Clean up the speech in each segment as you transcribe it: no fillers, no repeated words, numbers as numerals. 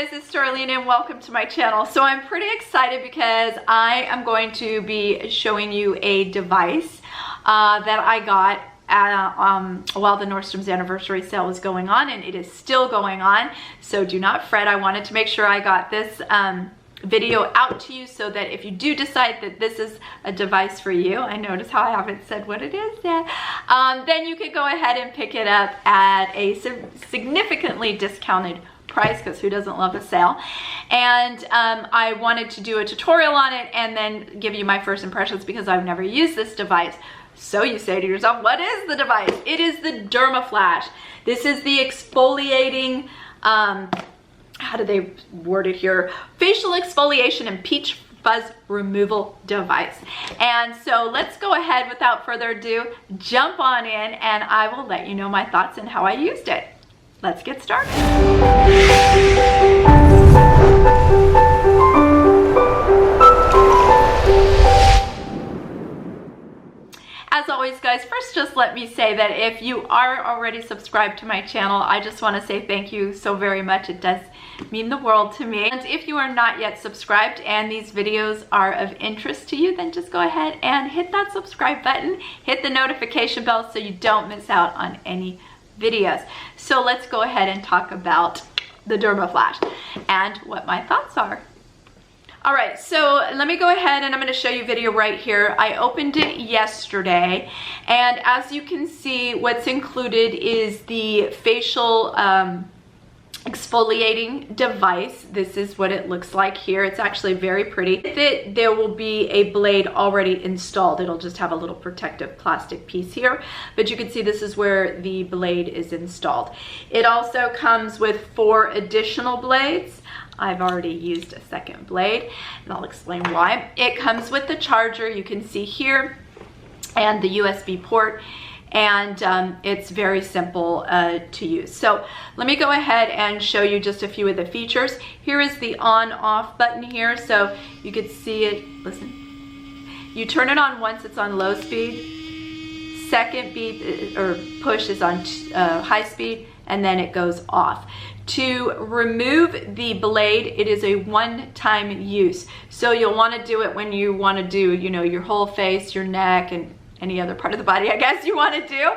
guys, it's Darlene and welcome to my channel. So I'm pretty excited because I am going to be showing you a device that I got while the Nordstrom's anniversary sale was going on, and it is still going on. So do not fret. I wanted to make sure I got this video out to you so that if you do decide that this is a device for you, I notice how I haven't said what it is yet, then you could go ahead and pick it up at a significantly discounted price, because who doesn't love a sale? And I wanted to do a tutorial on it and then give you my first impressions because I've never used this device. So you say to yourself, what is the device? It is the DermaFlash. This is the exfoliating, how do they word it here? Facial exfoliation and peach fuzz removal device. And so let's go ahead, without further ado, jump on in and I will let you know my thoughts and how I used it. Let's get started. As always, guys, first just let me say that if you are already subscribed to my channel, I just want to say thank you so very much. It does mean the world to me. And if you are not yet subscribed and these videos are of interest to you, then just go ahead and hit that subscribe button, hit the notification bell so you don't miss out on any videos. So let's go ahead and talk about the DermaFlash and what my thoughts are. All right, so let me go ahead and I'm going to show you a video right here. I opened it yesterday, and as you can see, what's included is the facial exfoliating device. This is what it looks like here. It's actually very pretty. With it, there will be a blade already installed. It'll just have a little protective plastic piece here, but you can see this is where the blade is installed. It also comes with 4 additional blades. I've already used a second blade, and I'll explain why. It comes with the charger, you can see here, and the USB port, and it's very simple to use. So let me go ahead and show you just a few of the features. Here is the on-off button here, so you can see it. Listen, you turn it on once, it's on low speed. Second beep or push is on high speed, and then it goes off. To remove the blade, it is a one-time use. So you'll want to do it when you want to do, you know, your whole face, your neck, and any other part of the body, I guess you want to do.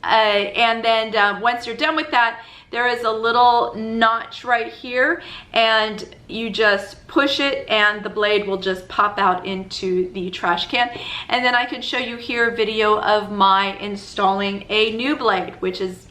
And then once you're done with that, there is a little notch right here, and you just push it and the blade will just pop out into the trash can. And then I can show you here a video of my installing a new blade, which is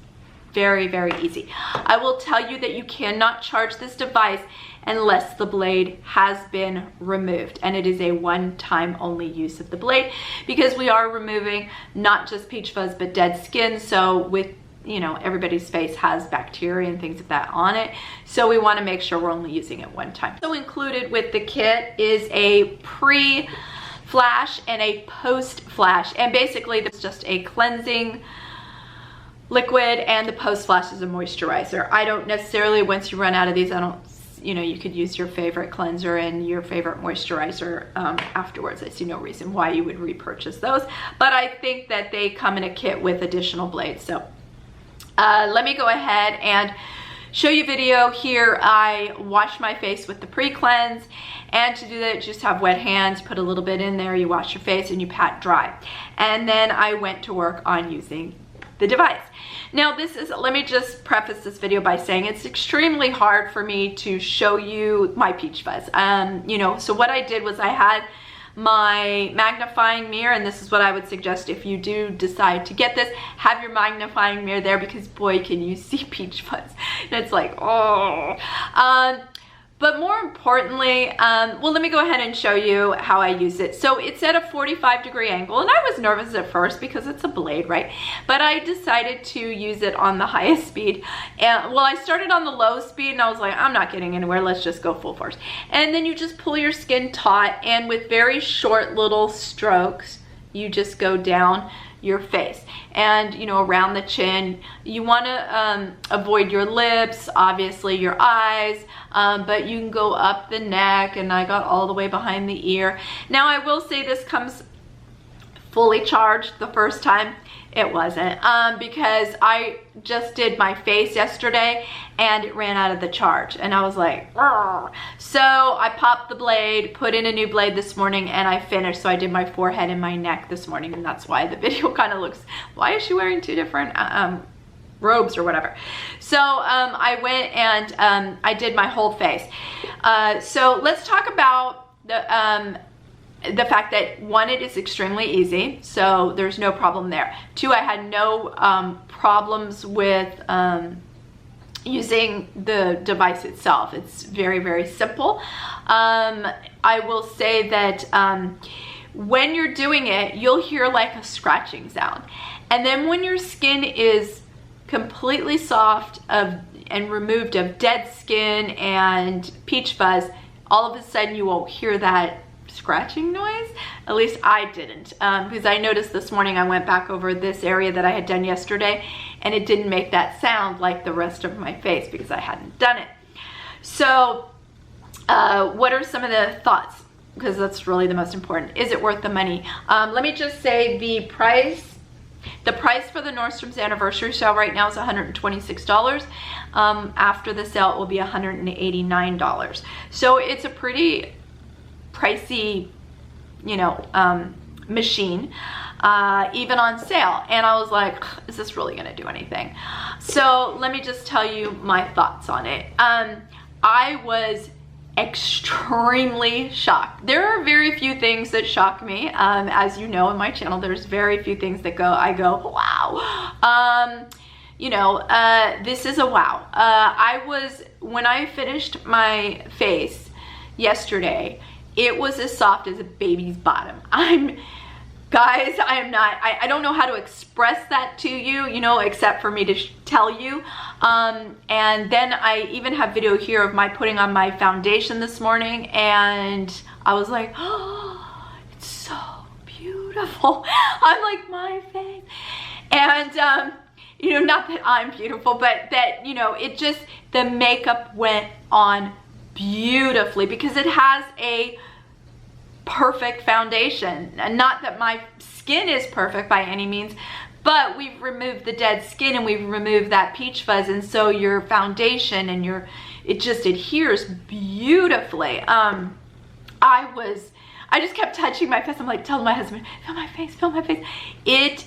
very, very easy. I will tell you that you cannot charge this device unless the blade has been removed, and it is a one-time only use of the blade because we are removing not just peach fuzz but dead skin. So with, you know, everybody's face has bacteria and things like that on it, so we want to make sure we're only using it one time. So included with the kit is a pre-flash and a post-flash, and basically this is just a cleansing liquid, and the post-flash is a moisturizer. I don't necessarily, once you run out of these, you know, you could use your favorite cleanser and your favorite moisturizer afterwards. I see no reason why you would repurchase those, but I think that they come in a kit with additional blades. So let me go ahead and show you a video here. I wash my face with the pre-cleanse, and to do that, you just have wet hands, put a little bit in there, you wash your face, and you pat dry. And then I went to work on using the device. Now this is, let me just preface this video by saying it's extremely hard for me to show you my peach fuzz. You know, so what I did was I had my magnifying mirror, and this is what I would suggest if you do decide to get this, have your magnifying mirror there, because boy can you see peach fuzz. And it's like, oh. But more importantly, well, let me go ahead and show you how I use it. So it's at a 45-degree angle, and I was nervous at first because it's a blade, right? But I decided to use it on the highest speed. And well, I started on the low speed, and I was like, I'm not getting anywhere, let's just go full force. And then you just pull your skin taut, and with very short little strokes, you just go down your face and, you know, around the chin. You want to avoid your lips, obviously your eyes, but you can go up the neck, and I got all the way behind the ear. Now I will say this comes fully charged the first time. It wasn't, because I just did my face yesterday and it ran out of the charge, and I was like, "Argh." So I popped the blade, put in a new blade this morning, and I finished. So I did my forehead and my neck this morning, and that's why the video kind of looks, why is she wearing two different robes or whatever? So I went and I did my whole face. So let's talk about the fact that, one, it is extremely easy, so there's no problem there. Two, I had no problems with using the device itself. It's very, very simple. I will say that when you're doing it, you'll hear like a scratching sound. And then when your skin is completely soft and removed of dead skin and peach fuzz, all of a sudden you won't hear that scratching noise. At least I didn't, because I noticed this morning I went back over this area that I had done yesterday and it didn't make that sound like the rest of my face because I hadn't done it. So what are some of the thoughts? Because that's really the most important. Is it worth the money? Let me just say the price for the Nordstrom's anniversary sale right now is $126. After the sale, it will be $189. So it's a pretty pricey, you know, machine, even on sale. And I was like, is this really gonna do anything? So let me just tell you my thoughts on it. I was extremely shocked. There are very few things that shock me. As you know, in my channel, there's very few things that I go, wow. You know, this is a wow. When I finished my face yesterday, it was as soft as a baby's bottom. Guys, I don't know how to express that to you, you know, except for me to tell you. And then I even have video here of my putting on my foundation this morning, and I was like, oh, it's so beautiful. I'm like, my face. And, you know, not that I'm beautiful, but that, you know, it just, the makeup went on beautifully because it has a perfect foundation. And not that my skin is perfect by any means, but we've removed the dead skin and we've removed that peach fuzz, and so your foundation and it just adheres beautifully. I just kept touching my face. I'm like telling my husband, feel my face, feel my face. It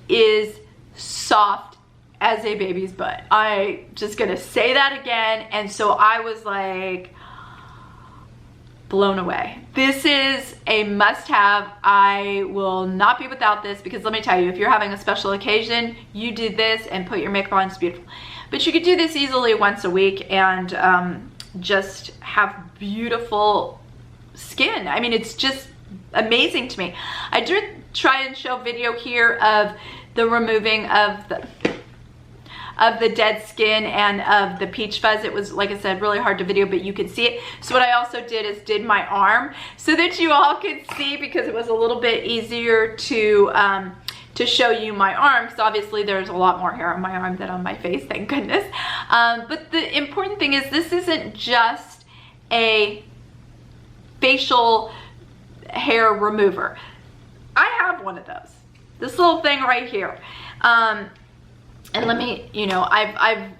is soft as a baby's butt. I just gonna say that again. And so I was like blown away. This is a must-have. I will not be without this, because let me tell you, if you're having a special occasion, you do this and put your makeup on. It's beautiful. But you could do this easily once a week and just have beautiful skin. I mean, it's just amazing to me. I did try and show video here of the removing of the dead skin and of the peach fuzz. It was, like I said, really hard to video, but you could see it. So what I also did is did my arm so that you all could see, because it was a little bit easier to show you my arm, because obviously there's a lot more hair on my arm than on my face, thank goodness. But the important thing is this isn't just a facial hair remover. I have one of those. This little thing right here. And let me, you know, I've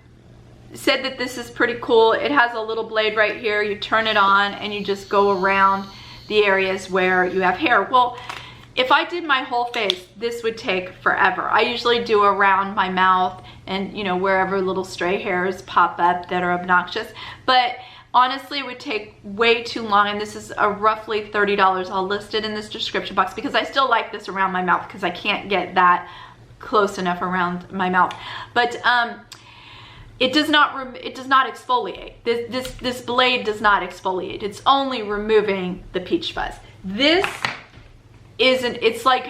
said that this is pretty cool. It has a little blade right here. You turn it on and you just go around the areas where you have hair. Well, if I did my whole face, this would take forever. I usually do around my mouth and, you know, wherever little stray hairs pop up that are obnoxious. But honestly, it would take way too long, and this is a roughly $30. I'll list it in this description box, because I still like this around my mouth because I can't get that close enough around my mouth. But it does not exfoliate. This blade does not exfoliate. It's only removing the peach fuzz. This isn't, it's like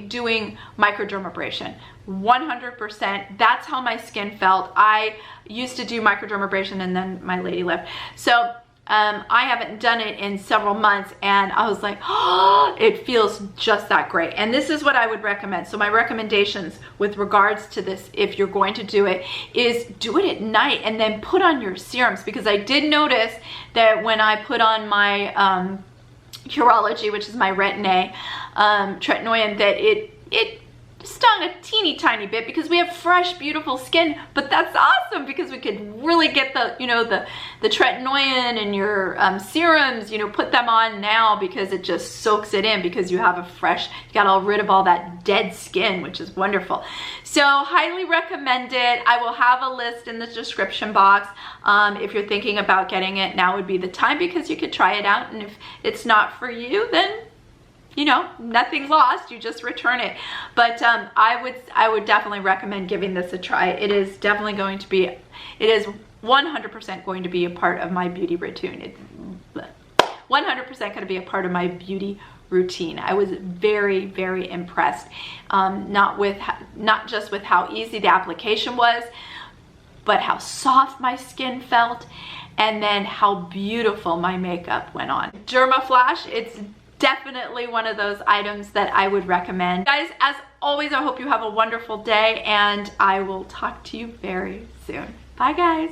doing microdermabrasion. 100%. That's how my skin felt. I used to do microdermabrasion and then my lady left. So I haven't done it in several months, and I was like, oh, it feels just that great. And this is what I would recommend. So my recommendations with regards to this, if you're going to do it, is do it at night and then put on your serums, because I did notice that when I put on my Curology, which is my Retin-A tretinoin, that it stung a teeny tiny bit because we have fresh, beautiful skin. But that's awesome because we could really get the, you know, the tretinoin and your serums, you know, put them on now because it just soaks it in because you have a fresh, you got all rid of all that dead skin, which is wonderful. So highly recommend it. I will have a list in the description box. If you're thinking about getting it, now would be the time because you could try it out, and if it's not for you, then you know, nothing lost, you just return it. But I would definitely recommend giving this a try. It is definitely going to be, it is 100% going to be a part of my beauty routine. It's 100% going to be a part of my beauty routine. I was very, very impressed, not just with how easy the application was, but how soft my skin felt, and then how beautiful my makeup went on. DermaFlash, it's definitely one of those items that I would recommend. Guys, as always, I hope you have a wonderful day, and I will talk to you very soon. Bye, guys.